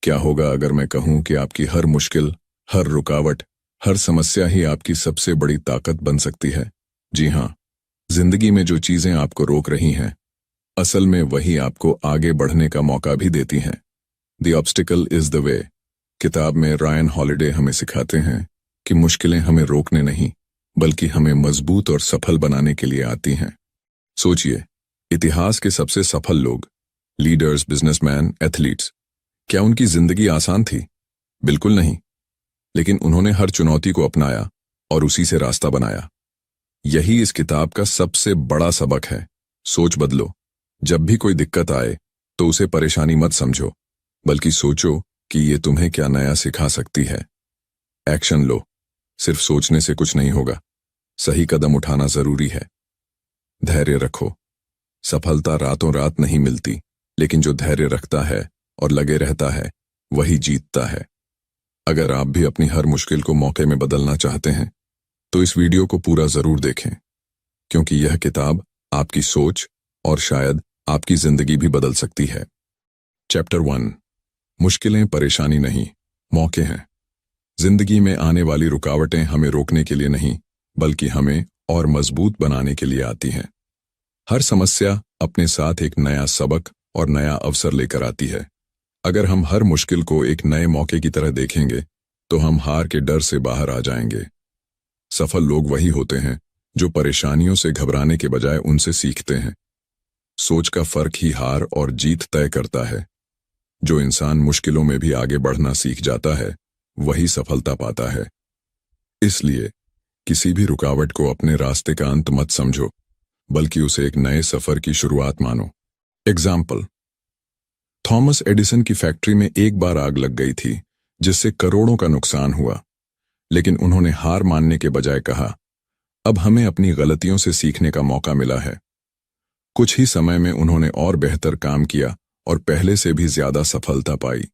क्या होगा अगर मैं कहूं कि आपकी हर मुश्किल, हर रुकावट, हर समस्या ही आपकी सबसे बड़ी ताकत बन सकती है? जी हाँ, जिंदगी में जो चीजें आपको रोक रही हैं, असल में वही आपको आगे बढ़ने का मौका भी देती हैं। The obstacle is the way किताब में रायन हॉलिडे हमें सिखाते हैं कि मुश्किलें हमें रोकने नहीं, बल्कि हमें मजबूत और सफल बनाने के लिए आती हैं। सोचिए, इतिहास के सबसे सफल लोग, लीडर्स, बिजनेसमैन, एथलीट्स, क्या उनकी जिंदगी आसान थी? बिल्कुल नहीं। लेकिन उन्होंने हर चुनौती को अपनाया और उसी से रास्ता बनाया। यही इस किताब का सबसे बड़ा सबक है। सोच बदलो। जब भी कोई दिक्कत आए तो उसे परेशानी मत समझो, बल्कि सोचो कि ये तुम्हें क्या नया सिखा सकती है। एक्शन लो। सिर्फ सोचने से कुछ नहीं होगा, सही कदम उठाना जरूरी है। धैर्य रखो। सफलता रातों रात नहीं मिलती, लेकिन जो धैर्य रखता है और लगे रहता है, वही जीतता है। अगर आप भी अपनी हर मुश्किल को मौके में बदलना चाहते हैं, तो इस वीडियो को पूरा जरूर देखें, क्योंकि यह किताब आपकी सोच और शायद आपकी जिंदगी भी बदल सकती है। चैप्टर 1। मुश्किलें परेशानी नहीं, मौके हैं। जिंदगी में आने वाली रुकावटें हमें रोकने के लिए नहीं, बल्कि हमें और मजबूत बनाने के लिए आती हैं। हर समस्या अपने साथ एक नया सबक और नया अवसर लेकर आती है। अगर हम हर मुश्किल को एक नए मौके की तरह देखेंगे, तो हम हार के डर से बाहर आ जाएंगे। सफल लोग वही होते हैं जो परेशानियों से घबराने के बजाय उनसे सीखते हैं। सोच का फर्क ही हार और जीत तय करता है। जो इंसान मुश्किलों में भी आगे बढ़ना सीख जाता है, वही सफलता पाता है। इसलिए किसी भी रुकावट को अपने रास्ते का अंत मत समझो, बल्कि उसे एक नए सफर की शुरुआत मानो। एग्जाम्पल: थॉमस एडिसन की फैक्ट्री में एक बार आग लग गई थी, जिससे करोड़ों का नुकसान हुआ। लेकिन उन्होंने हार मानने के बजाय कहा, अब हमें अपनी गलतियों से सीखने का मौका मिला है। कुछ ही समय में उन्होंने और बेहतर काम किया और पहले से भी ज्यादा सफलता पाई।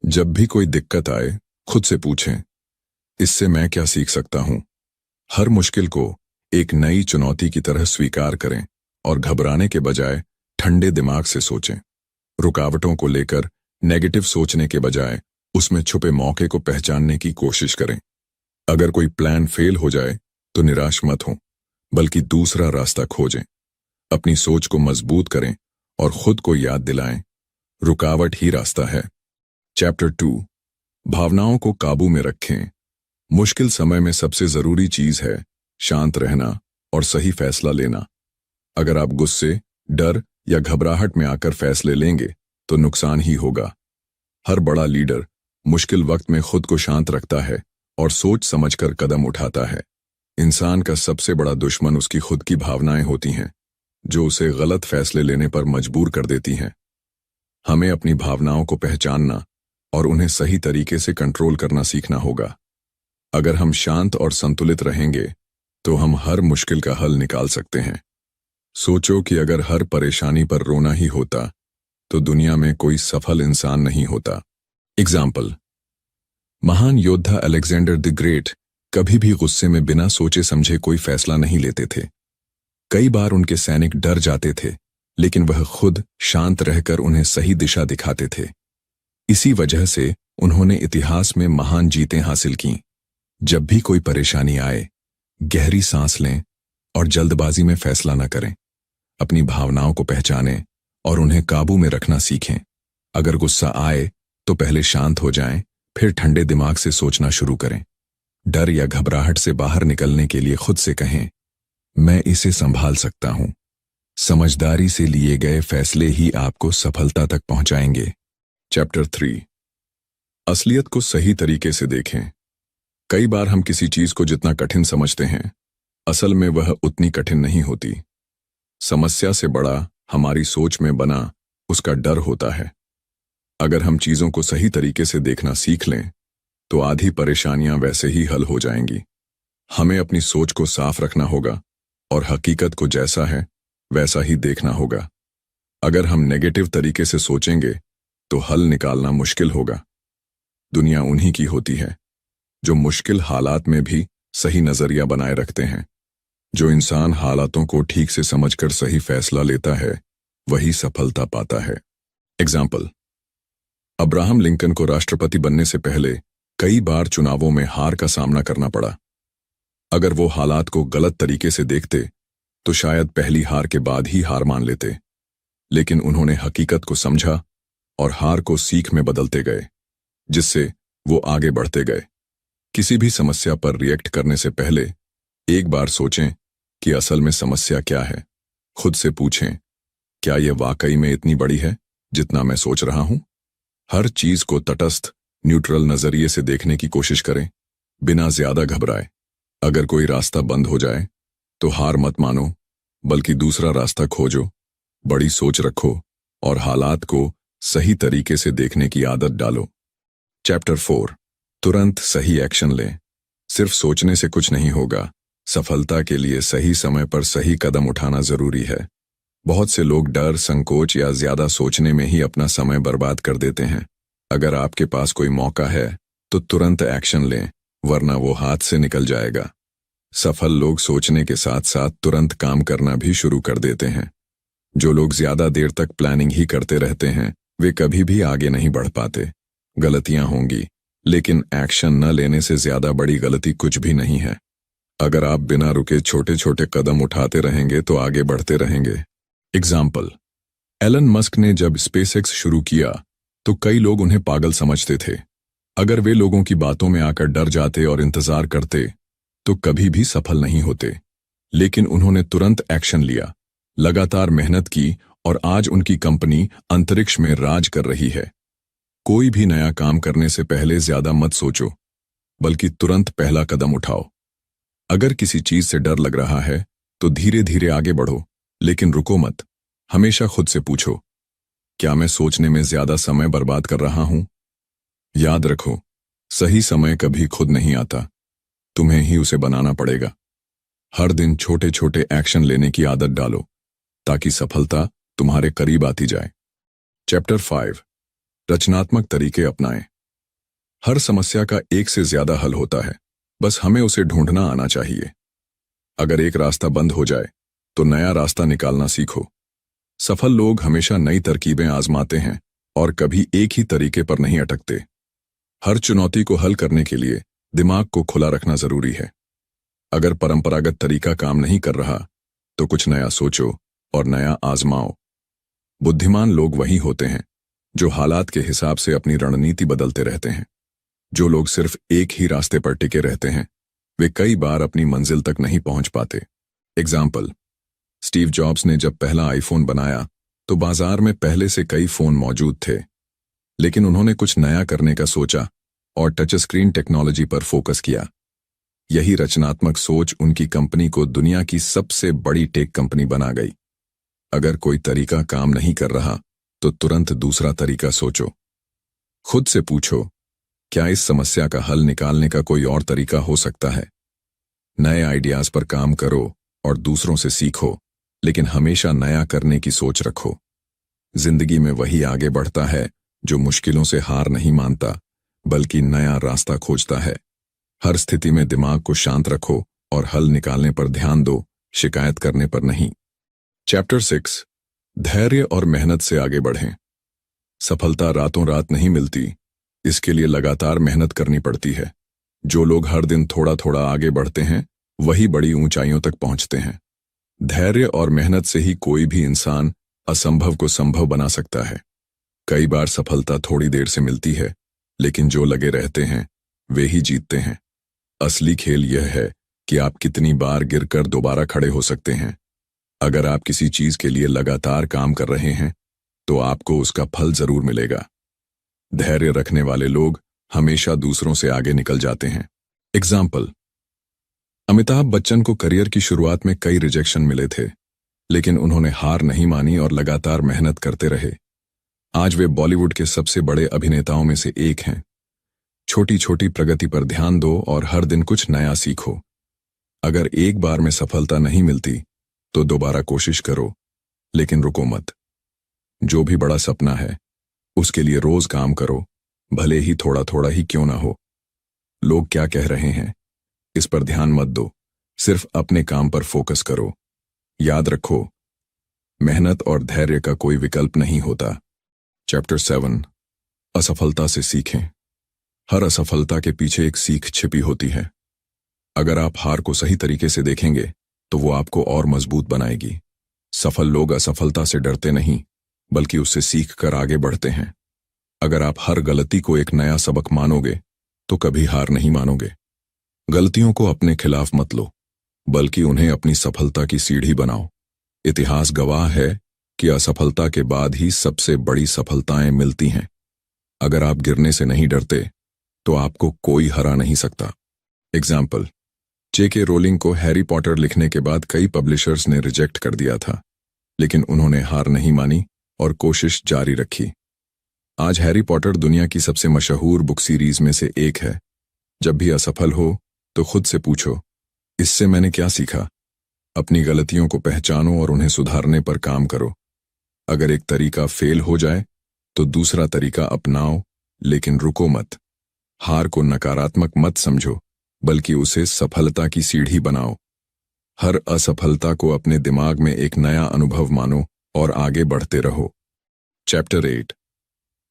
जब भी कोई दिक्कत आए, खुद से पूछें, इससे मैं क्या सीख सकता हूं? हर मुश्किल को एक नई चुनौती की तरह स्वीकार करें और घबराने के बजाय ठंडे दिमाग से सोचें। रुकावटों को लेकर नेगेटिव सोचने के बजाय उसमें छुपे मौके को पहचानने की कोशिश करें। अगर कोई प्लान फेल हो जाए तो निराश मत हो, बल्कि दूसरा रास्ता खोजें। अपनी सोच को मजबूत करें और खुद को याद दिलाएं, रुकावट ही रास्ता है। चैप्टर 2। भावनाओं को काबू में रखें। मुश्किल समय में सबसे जरूरी चीज है शांत रहना और सही फैसला लेना। अगर आप गुस्से, डर या घबराहट में आकर फैसले लेंगे तो नुकसान ही होगा। हर बड़ा लीडर मुश्किल वक्त में खुद को शांत रखता है और सोच समझकर कदम उठाता है। इंसान का सबसे बड़ा दुश्मन उसकी खुद की भावनाएं होती हैं, जो उसे गलत फैसले लेने पर मजबूर कर देती हैं। हमें अपनी भावनाओं को पहचानना और उन्हें सही तरीके से कंट्रोल करना सीखना होगा। अगर हम शांत और संतुलित रहेंगे, तो हम हर मुश्किल का हल निकाल सकते हैं। सोचो कि अगर हर परेशानी पर रोना ही होता, तो दुनिया में कोई सफल इंसान नहीं होता। एग्जाम्पल: महान योद्धा अलेक्जेंडर द ग्रेट कभी भी गुस्से में बिना सोचे समझे कोई फैसला नहीं लेते थे। कई बार उनके सैनिक डर जाते थे, लेकिन वह खुद शांत रहकर उन्हें सही दिशा दिखाते थे। इसी वजह से उन्होंने इतिहास में महान जीतें हासिल कीं। जब भी कोई परेशानी आए, गहरी सांस लें और जल्दबाजी में फैसला न करें। अपनी भावनाओं को पहचानें और उन्हें काबू में रखना सीखें। अगर गुस्सा आए तो पहले शांत हो जाएं, फिर ठंडे दिमाग से सोचना शुरू करें। डर या घबराहट से बाहर निकलने के लिए खुद से कहें, मैं इसे संभाल सकता हूं। समझदारी से लिए गए फैसले ही आपको सफलता तक पहुंचाएंगे। चैप्टर 3। असलियत को सही तरीके से देखें। कई बार हम किसी चीज को जितना कठिन समझते हैं, असल में वह उतनी कठिन नहीं होती। समस्या से बड़ा हमारी सोच में बना उसका डर होता है। अगर हम चीजों को सही तरीके से देखना सीख लें, तो आधी परेशानियां वैसे ही हल हो जाएंगी। हमें अपनी सोच को साफ रखना होगा और हकीकत को जैसा है वैसा ही देखना होगा। अगर हम नेगेटिव तरीके से सोचेंगे, तो हल निकालना मुश्किल होगा। दुनिया उन्हीं की होती है जो मुश्किल हालात में भी सही नजरिया बनाए रखते हैं। जो इंसान हालातों को ठीक से समझकर सही फैसला लेता है, वही सफलता पाता है। एग्जाम्पल: अब्राहम लिंकन को राष्ट्रपति बनने से पहले कई बार चुनावों में हार का सामना करना पड़ा। अगर वो हालात को गलत तरीके से देखते तो शायद पहली हार के बाद ही हार मान लेते, लेकिन उन्होंने हकीकत को समझा और हार को सीख में बदलते गए, जिससे वो आगे बढ़ते गए। किसी भी समस्या पर रिएक्ट करने से पहले एक बार सोचें कि असल में समस्या क्या है। खुद से पूछें, क्या यह वाकई में इतनी बड़ी है जितना मैं सोच रहा हूं? हर चीज को तटस्थ, न्यूट्रल नजरिए से देखने की कोशिश करें, बिना ज्यादा घबराए। अगर कोई रास्ता बंद हो जाए तो हार मत मानो, बल्कि दूसरा रास्ता खोजो। बड़ी सोच रखो और हालात को सही तरीके से देखने की आदत डालो। चैप्टर 4, तुरंत सही एक्शन लें। सिर्फ सोचने से कुछ नहीं होगा। सफलता के लिए सही समय पर सही कदम उठाना जरूरी है। बहुत से लोग डर, संकोच या ज्यादा सोचने में ही अपना समय बर्बाद कर देते हैं। अगर आपके पास कोई मौका है तो तुरंत एक्शन लें, वरना वो हाथ से निकल जाएगा। सफल लोग सोचने के साथ साथ तुरंत काम करना भी शुरू कर देते हैं। जो लोग ज्यादा देर तक प्लानिंग ही करते रहते हैं, वे कभी भी आगे नहीं बढ़ पाते। गलतियां होंगी, लेकिन एक्शन न लेने से ज्यादा बड़ी गलती कुछ भी नहीं है। अगर आप बिना रुके छोटे छोटे कदम उठाते रहेंगे तो आगे बढ़ते रहेंगे। एग्जाम्पल, एलन मस्क ने जब स्पेसएक्स शुरू किया तो कई लोग उन्हें पागल समझते थे। अगर वे लोगों की बातों में आकर डर जाते और इंतजार करते तो कभी भी सफल नहीं होते। लेकिन उन्होंने तुरंत एक्शन लिया, लगातार मेहनत की और आज उनकी कंपनी अंतरिक्ष में राज कर रही है। कोई भी नया काम करने से पहले ज्यादा मत सोचो, बल्कि तुरंत पहला कदम उठाओ। अगर किसी चीज से डर लग रहा है तो धीरे धीरे आगे बढ़ो, लेकिन रुको मत। हमेशा खुद से पूछो, क्या मैं सोचने में ज्यादा समय बर्बाद कर रहा हूं? याद रखो, सही समय कभी खुद नहीं आता, तुम्हें ही उसे बनाना पड़ेगा। हर दिन छोटे छोटे एक्शन लेने की आदत डालो, ताकि सफलता तुम्हारे करीब आती जाए। चैप्टर 5, रचनात्मक तरीके अपनाएं। हर समस्या का एक से ज्यादा हल होता है, बस हमें उसे ढूंढना आना चाहिए। अगर एक रास्ता बंद हो जाए तो नया रास्ता निकालना सीखो। सफल लोग हमेशा नई तरकीबें आजमाते हैं और कभी एक ही तरीके पर नहीं अटकते। हर चुनौती को हल करने के लिए दिमाग को खुला रखना जरूरी है। अगर परंपरागत तरीका काम नहीं कर रहा तो कुछ नया सोचो और नया आजमाओ। बुद्धिमान लोग वही होते हैं जो हालात के हिसाब से अपनी रणनीति बदलते रहते हैं। जो लोग सिर्फ एक ही रास्ते पर टिके रहते हैं, वे कई बार अपनी मंजिल तक नहीं पहुंच पाते। एग्जाम्पल, स्टीव जॉब्स ने जब पहला आईफोन बनाया तो बाजार में पहले से कई फोन मौजूद थे, लेकिन उन्होंने कुछ नया करने का सोचा और टच स्क्रीन टेक्नोलॉजी पर फोकस किया। यही रचनात्मक सोच उनकी कंपनी को दुनिया की सबसे बड़ी टेक कंपनी बना गई। अगर कोई तरीका काम नहीं कर रहा तो तुरंत दूसरा तरीका सोचो। खुद से पूछो, क्या इस समस्या का हल निकालने का कोई और तरीका हो सकता है? नए आइडियाज पर काम करो और दूसरों से सीखो, लेकिन हमेशा नया करने की सोच रखो। जिंदगी में वही आगे बढ़ता है जो मुश्किलों से हार नहीं मानता, बल्कि नया रास्ता खोजता है। हर स्थिति में दिमाग को शांत रखो और हल निकालने पर ध्यान दो, शिकायत करने पर नहीं। चैप्टर 6, धैर्य और मेहनत से आगे बढ़ें। सफलता रातों रात नहीं मिलती, इसके लिए लगातार मेहनत करनी पड़ती है। जो लोग हर दिन थोड़ा थोड़ा आगे बढ़ते हैं, वही बड़ी ऊंचाइयों तक पहुंचते हैं। धैर्य और मेहनत से ही कोई भी इंसान असंभव को संभव बना सकता है। कई बार सफलता थोड़ी देर से मिलती है, लेकिन जो लगे रहते हैं वे ही जीतते हैं। असली खेल यह है कि आप कितनी बार गिरकर दोबारा खड़े हो सकते हैं। अगर आप किसी चीज के लिए लगातार काम कर रहे हैं तो आपको उसका फल जरूर मिलेगा। धैर्य रखने वाले लोग हमेशा दूसरों से आगे निकल जाते हैं। एग्जाम्पल, अमिताभ बच्चन को करियर की शुरुआत में कई रिजेक्शन मिले थे, लेकिन उन्होंने हार नहीं मानी और लगातार मेहनत करते रहे। आज वे बॉलीवुड के सबसे बड़े अभिनेताओं में से एक हैं। छोटी छोटी प्रगति पर ध्यान दो और हर दिन कुछ नया सीखो। अगर एक बार में सफलता नहीं मिलती तो दोबारा कोशिश करो, लेकिन रुको मत। जो भी बड़ा सपना है उसके लिए रोज काम करो, भले ही थोड़ा थोड़ा ही क्यों ना हो। लोग क्या कह रहे हैं इस पर ध्यान मत दो, सिर्फ अपने काम पर फोकस करो। याद रखो, मेहनत और धैर्य का कोई विकल्प नहीं होता। चैप्टर 7, असफलता से सीखें। हर असफलता के पीछे एक सीख छिपी होती है। अगर आप हार को सही तरीके से देखेंगे तो वो आपको और मजबूत बनाएगी। सफल लोग असफलता से डरते नहीं, बल्कि उससे सीख कर आगे बढ़ते हैं। अगर आप हर गलती को एक नया सबक मानोगे तो कभी हार नहीं मानोगे। गलतियों को अपने खिलाफ मत लो, बल्कि उन्हें अपनी सफलता की सीढ़ी बनाओ। इतिहास गवाह है कि असफलता के बाद ही सबसे बड़ी सफलताएं मिलती हैं। अगर आप गिरने से नहीं डरते तो आपको कोई हरा नहीं सकता। Example, J.K. रोलिंग को हैरी पॉटर लिखने के बाद कई पब्लिशर्स ने रिजेक्ट कर दिया था, लेकिन उन्होंने हार नहीं मानी और कोशिश जारी रखी। आज हैरी पॉटर दुनिया की सबसे मशहूर बुक सीरीज में से एक है। जब भी असफल हो तो खुद से पूछो, इससे मैंने क्या सीखा? अपनी गलतियों को पहचानो और उन्हें सुधारने पर काम करो। अगर एक तरीका फेल हो जाए तो दूसरा तरीका अपनाओ, लेकिन रुको मत। हार को नकारात्मक मत समझो, बल्कि उसे सफलता की सीढ़ी बनाओ। हर असफलता को अपने दिमाग में एक नया अनुभव मानो और आगे बढ़ते रहो। चैप्टर 8,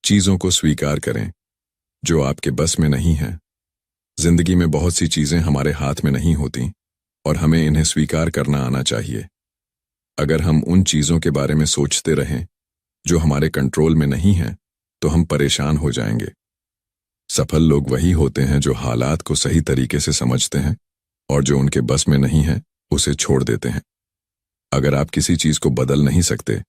चीजों को स्वीकार करें जो आपके बस में नहीं है। जिंदगी में बहुत सी चीजें हमारे हाथ में नहीं होती और हमें इन्हें स्वीकार करना आना चाहिए। अगर हम उन चीजों के बारे में सोचते रहें जो हमारे कंट्रोल में नहीं है तो हम परेशान हो जाएंगे। सफल लोग वही होते हैं जो हालात को सही तरीके से समझते हैं और जो उनके बस में नहीं है उसे छोड़ देते हैं। अगर आप किसी चीज को बदल नहीं सकते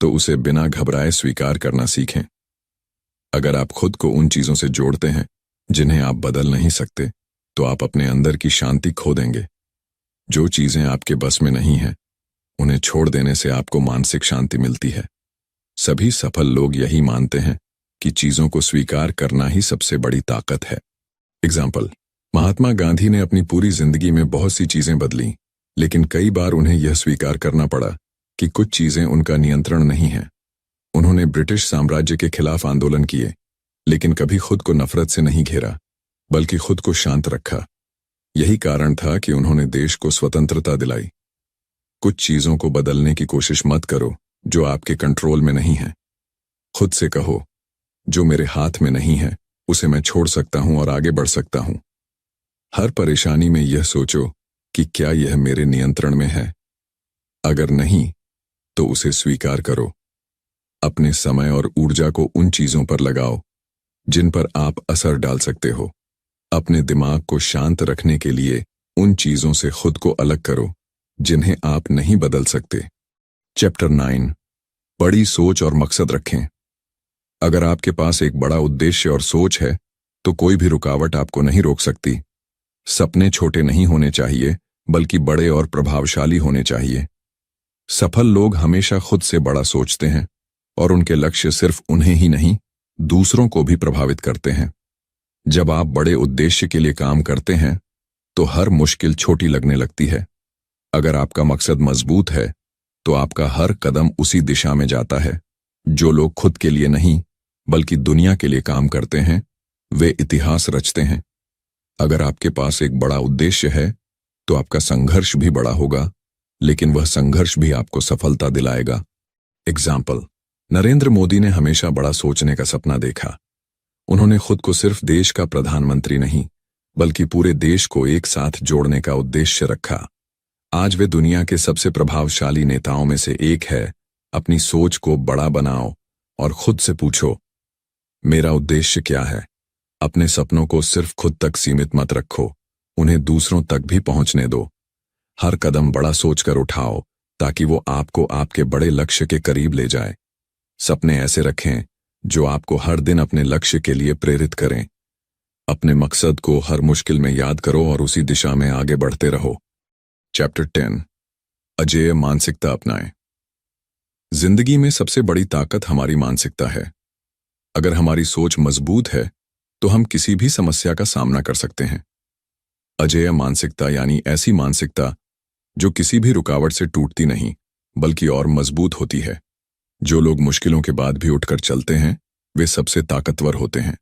तो उसे बिना घबराए स्वीकार करना सीखें। अगर आप खुद को उन चीजों से जोड़ते हैं जिन्हें आप बदल नहीं सकते तो आप अपने अंदर की शांति खो देंगे। जो चीजें आपके बस में नहीं हैं उन्हें छोड़ देने से आपको मानसिक शांति मिलती है। सभी सफल लोग यही मानते हैं कि चीजों को स्वीकार करना ही सबसे बड़ी ताकत है। एग्जाम्पल, महात्मा गांधी ने अपनी पूरी जिंदगी में बहुत सी चीजें बदली, लेकिन कई बार उन्हें यह स्वीकार करना पड़ा कि कुछ चीजें उनका नियंत्रण नहीं है। उन्होंने ब्रिटिश साम्राज्य के खिलाफ आंदोलन किए, लेकिन कभी खुद को नफरत से नहीं घेरा, बल्कि खुद को शांत रखा। यही कारण था कि उन्होंने देश को स्वतंत्रता दिलाई। कुछ चीजों को बदलने की कोशिश मत करो जो आपके कंट्रोल में नहीं है। खुद से कहो, जो मेरे हाथ में नहीं है उसे मैं छोड़ सकता हूं और आगे बढ़ सकता हूं। हर परेशानी में यह सोचो कि क्या यह मेरे नियंत्रण में है। अगर नहीं तो उसे स्वीकार करो। अपने समय और ऊर्जा को उन चीजों पर लगाओ जिन पर आप असर डाल सकते हो। अपने दिमाग को शांत रखने के लिए उन चीजों से खुद को अलग करो जिन्हें आप नहीं बदल सकते। चैप्टर 9, बड़ी सोच और मकसद रखें। अगर आपके पास एक बड़ा उद्देश्य और सोच है तो कोई भी रुकावट आपको नहीं रोक सकती। सपने छोटे नहीं होने चाहिए, बल्कि बड़े और प्रभावशाली होने चाहिए। सफल लोग हमेशा खुद से बड़ा सोचते हैं और उनके लक्ष्य सिर्फ उन्हें ही नहीं, दूसरों को भी प्रभावित करते हैं। जब आप बड़े उद्देश्य के लिए काम करते हैं तो हर मुश्किल छोटी लगने लगती है। अगर आपका मकसद मजबूत है तो आपका हर कदम उसी दिशा में जाता है। जो लोग खुद के लिए नहीं बल्कि दुनिया के लिए काम करते हैं वे इतिहास रचते हैं। अगर आपके पास एक बड़ा उद्देश्य है तो आपका संघर्ष भी बड़ा होगा, लेकिन वह संघर्ष भी आपको सफलता दिलाएगा। एग्जाम्पल, नरेंद्र मोदी ने हमेशा बड़ा सोचने का सपना देखा। उन्होंने खुद को सिर्फ देश का प्रधानमंत्री नहीं बल्कि पूरे देश को एक साथ जोड़ने का उद्देश्य रखा। आज वे दुनिया के सबसे प्रभावशाली नेताओं में से एक है। अपनी सोच को बड़ा बनाओ और खुद से पूछो, मेरा उद्देश्य क्या है? अपने सपनों को सिर्फ खुद तक सीमित मत रखो, उन्हें दूसरों तक भी पहुंचने दो। हर कदम बड़ा सोचकर उठाओ ताकि वो आपको आपके बड़े लक्ष्य के करीब ले जाए। सपने ऐसे रखें जो आपको हर दिन अपने लक्ष्य के लिए प्रेरित करें। अपने मकसद को हर मुश्किल में याद करो और उसी दिशा में आगे बढ़ते रहो। चैप्टर 10, अजेय मानसिकता अपनाएं। जिंदगी में सबसे बड़ी ताकत हमारी मानसिकता है। अगर हमारी सोच मजबूत है तो हम किसी भी समस्या का सामना कर सकते हैं। अजेय मानसिकता यानी ऐसी मानसिकता जो किसी भी रुकावट से टूटती नहीं बल्कि और मजबूत होती है। जो लोग मुश्किलों के बाद भी उठकर चलते हैं वे सबसे ताकतवर होते हैं।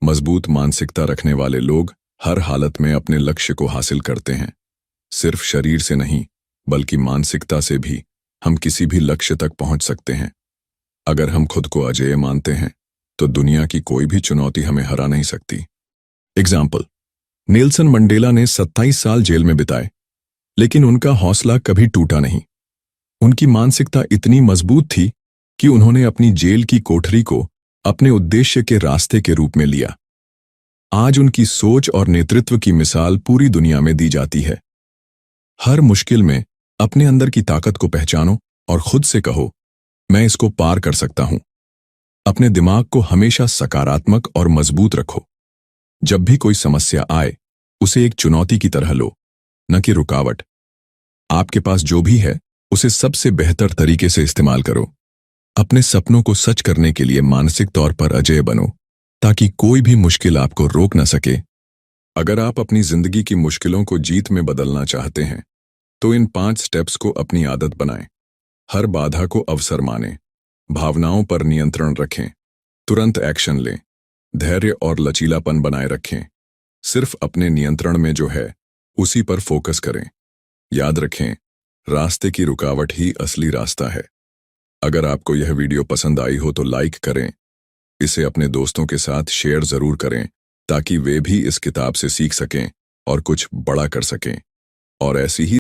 मजबूत मानसिकता रखने वाले लोग हर हालत में अपने लक्ष्य को हासिल करते हैं। सिर्फ शरीर से नहीं बल्कि मानसिकता से भी हम किसी भी लक्ष्य तक पहुंच सकते हैं। अगर हम खुद को अजेय मानते हैं तो दुनिया की कोई भी चुनौती हमें हरा नहीं सकती। एग्जाम्पल, नेल्सन मंडेला ने 27 साल जेल में बिताए, लेकिन उनका हौसला कभी टूटा नहीं। उनकी मानसिकता इतनी मजबूत थी कि उन्होंने अपनी जेल की कोठरी को अपने उद्देश्य के रास्ते के रूप में लिया। आज उनकी सोच और नेतृत्व की मिसाल पूरी दुनिया में दी जाती है। हर मुश्किल में अपने अंदर की ताकत को पहचानो और खुद से कहो, मैं इसको पार कर सकता हूं। अपने दिमाग को हमेशा सकारात्मक और मजबूत रखो। जब भी कोई समस्या आए, उसे एक चुनौती की तरह लो, न कि रुकावट। आपके पास जो भी है, उसे सबसे बेहतर तरीके से इस्तेमाल करो। अपने सपनों को सच करने के लिए मानसिक तौर पर अजेय बनो, ताकि कोई भी मुश्किल आपको रोक न सके। अगर आप अपनी जिंदगी की मुश्किलों को जीत में बदलना चाहते हैं, तो इन 5 स्टेप्स को अपनी आदत बनाएं। हर बाधा को अवसर मानें, भावनाओं पर नियंत्रण रखें, तुरंत एक्शन लें, धैर्य और लचीलापन बनाए रखें। सिर्फ अपने नियंत्रण में जो है, उसी पर फोकस करें। याद रखें, रास्ते की रुकावट ही असली रास्ता है। अगर आपको यह वीडियो पसंद आई हो तो लाइक करें, इसे अपने दोस्तों के साथ शेयर जरूर करें, ताकि वे भी इस किताब से सीख सकें और कुछ बड़ा कर सकें। और ऐसी ही